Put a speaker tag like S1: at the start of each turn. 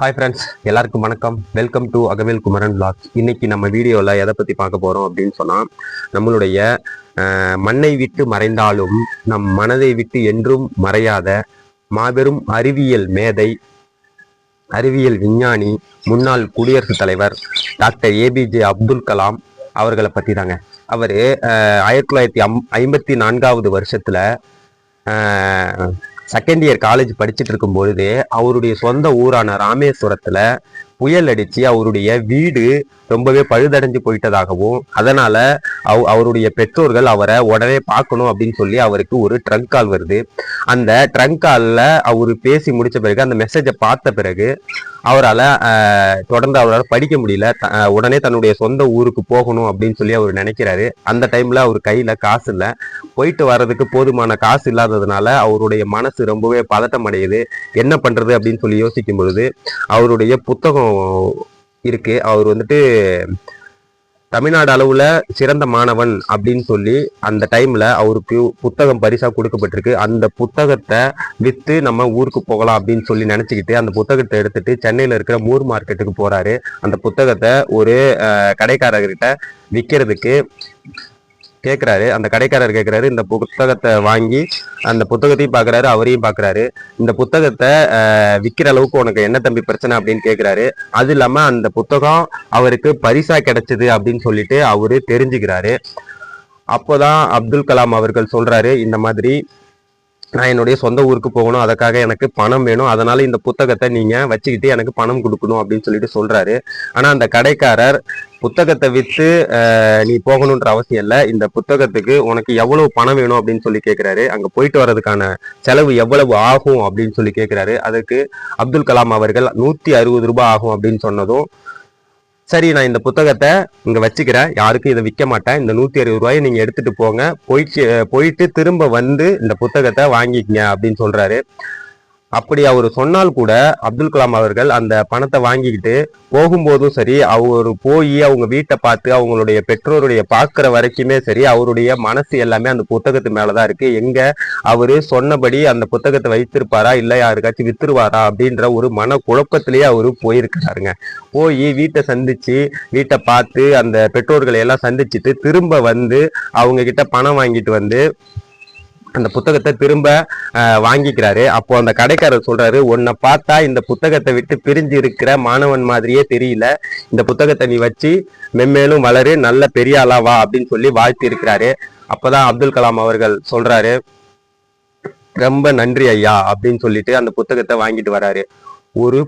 S1: Hi friends, எல்லாருக்கும் வணக்கம். Welcome to Agavel Kumaran vlogs. இன்னைக்கு நம்ம வீடியோவில் எதை பற்றி பார்க்க போகிறோம் அப்படின்னு சொன்னால், நம்மளுடைய மண்ணை விட்டு மறைந்தாலும் நம் மனதை விட்டு என்றும் மறையாத மாபெரும் அறிவியல் மேதை, அறிவியல் விஞ்ஞானி, முன்னாள் குடியரசுத் தலைவர் டாக்டர் ஏபிஜே அப்துல் கலாம் அவர்களை பற்றி தாங்க. அவர் 1954 வருஷத்தில் செகண்ட் இயர் காலேஜ் படிச்சுட்டு இருக்கும் பொழுது அவருடைய சொந்த ஊரான ராமேஸ்வரத்துல புயல் அடிச்சு அவருடைய வீடு ரொம்பவே பழுதடைஞ்சு போயிட்டதாகவும், அதனால அவருடைய பெற்றோர்கள் அவரை உடனே பார்க்கணும் அப்படின்னு சொல்லி அவருக்கு ஒரு ட்ரங்க் கால் வருது. அந்த ட்ரங்க் காலில் அவரு பேசி முடிச்ச பிறகு, அந்த மெசேஜை பார்த்த பிறகு அவரால் தொடர்ந்து அவரால் படிக்க முடியல. உடனே தன்னுடைய சொந்த ஊருக்கு போகணும் அப்படின்னு சொல்லி அவர் நினைக்கிறாரு. அந்த டைம்ல அவர் கையில காசு இல்லை. போயிட்டு வர்றதுக்கு போதுமான காசு இல்லாததுனால அவருடைய மனசு ரொம்பவே பதட்டம் அடையுது. என்ன பண்றது அப்படின்னு சொல்லி யோசிக்கும் பொழுது அவருடைய புத்தகம் இருக்கு. அவர் வந்துட்டு தமிழ்நாடு அளவுல சிறந்த மாணவன் அப்படின்னு சொல்லி அந்த டைம்ல அவருக்கு புத்தகம் பரிசா கொடுக்கப்பட்டிருக்கு. அந்த புத்தகத்தை வித்து நம்ம ஊருக்கு போகலாம் அப்படின்னு சொல்லி நினைச்சுக்கிட்டு அந்த புத்தகத்தை எடுத்துட்டு சென்னையில இருக்கிற மூர் மார்க்கெட்டுக்கு போறாரு. அந்த புத்தகத்தை ஒரு கடைக்காரர்கிட்ட விற்கிறதுக்கு கேட்குறாரு. அந்த கடைக்காரர் கேட்குறாரு, இந்த புத்தகத்தை வாங்கி அந்த புத்தகத்தையும் பார்க்குறாரு, அவரையும் பார்க்குறாரு. இந்த புத்தகத்தை விற்கிற அளவுக்கு உனக்கு என்ன தம்பி பிரச்சனை அப்படின்னு கேட்குறாரு. அது இல்லாமல் அந்த புத்தகம் அவருக்கு பரிசா கிடைச்சது அப்படின்னு சொல்லிட்டு அவரு தெரிஞ்சுக்கிறாரு. அப்போதான் அப்துல் கலாம் அவர்கள் சொல்றாரு, இந்த மாதிரி நான் என்னுடைய சொந்த ஊருக்கு போகணும், அதுக்காக எனக்கு பணம் வேணும், அதனால இந்த புத்தகத்தை நீங்க வச்சுக்கிட்டு எனக்கு பணம் கொடுக்கணும் அப்படின்னு சொல்லிட்டு சொல்றாரு. ஆனா அந்த கடைக்காரர், புத்தகத்தை வித்து நீ போகணுன்ற அவசியம் இல்லை, இந்த புத்தகத்துக்கு உனக்கு எவ்வளவு பணம் வேணும் அப்படின்னு சொல்லி கேட்கிறாரு. அங்க போயிட்டு வர்றதுக்கான செலவு எவ்வளவு ஆகும் அப்படின்னு சொல்லி கேட்கிறாரு. அதுக்கு அப்துல் கலாம் அவர்கள் 160 ரூபாய் ஆகும் அப்படின்னு சொன்னதும், சரி நான் இந்த புத்தகத்தை இங்க வச்சுக்கிறேன், யாருக்கும் இதை விற்க மாட்டேன், இந்த 160 ரூபாயை நீங்க எடுத்துட்டு போங்க, போயிட்டு திரும்ப வந்து இந்த புத்தகத்தை வாங்கிக்கங்க அப்படின்னு சொல்றாரு. அப்படி அவர் சொன்னால் கூட அப்துல் கலாம் அவர்கள் அந்த பணத்தை வாங்கிக்கிட்டு போகும்போதும் சரி, அவர் போய் அவங்க வீட்டை பார்த்து அவங்களுடைய பெற்றோருடைய பார்க்குற வரைக்குமே சரி, அவருடைய மனசு எல்லாமே அந்த புத்தகத்து மேலதான் இருக்கு. எங்க அவரு சொன்னபடி அந்த புத்தகத்தை வைத்திருப்பாரா இல்லை யாருக்காச்சும் வித்துருவாரா அப்படின்ற ஒரு மன குழப்பத்திலேயே அவரு போயிருக்கிறாருங்க. போய் வீட்டை பார்த்து அந்த பெற்றோர்களை எல்லாம் சந்திச்சுட்டு திரும்ப வந்து அவங்க கிட்ட பணம் வாங்கிட்டு வந்து அந்த புத்தகத்தை திரும்ப வாங்கிக்கிறாரு. அப்போ அந்த கடைக்காரர் சொல்றாரு, உன்னை பார்த்தா இந்த புத்தகத்தை விட்டு பிரிஞ்சு இருக்கிற மாணவன் மாதிரியே தெரியல, இந்த புத்தகத்தை நீ வச்சு மென்மேலும் வளரு, நல்ல பெரிய ஆளா வா அப்படின்னு சொல்லி வாழ்த்தி இருக்கிறாரு. அப்பதான் அப்துல் கலாம் அவர்கள் சொல்றாரு, ரொம்ப நன்றி ஐயா அப்படின்னு சொல்லிட்டு அந்த புத்தகத்தை வாங்கிட்டு வராரு. ஒரு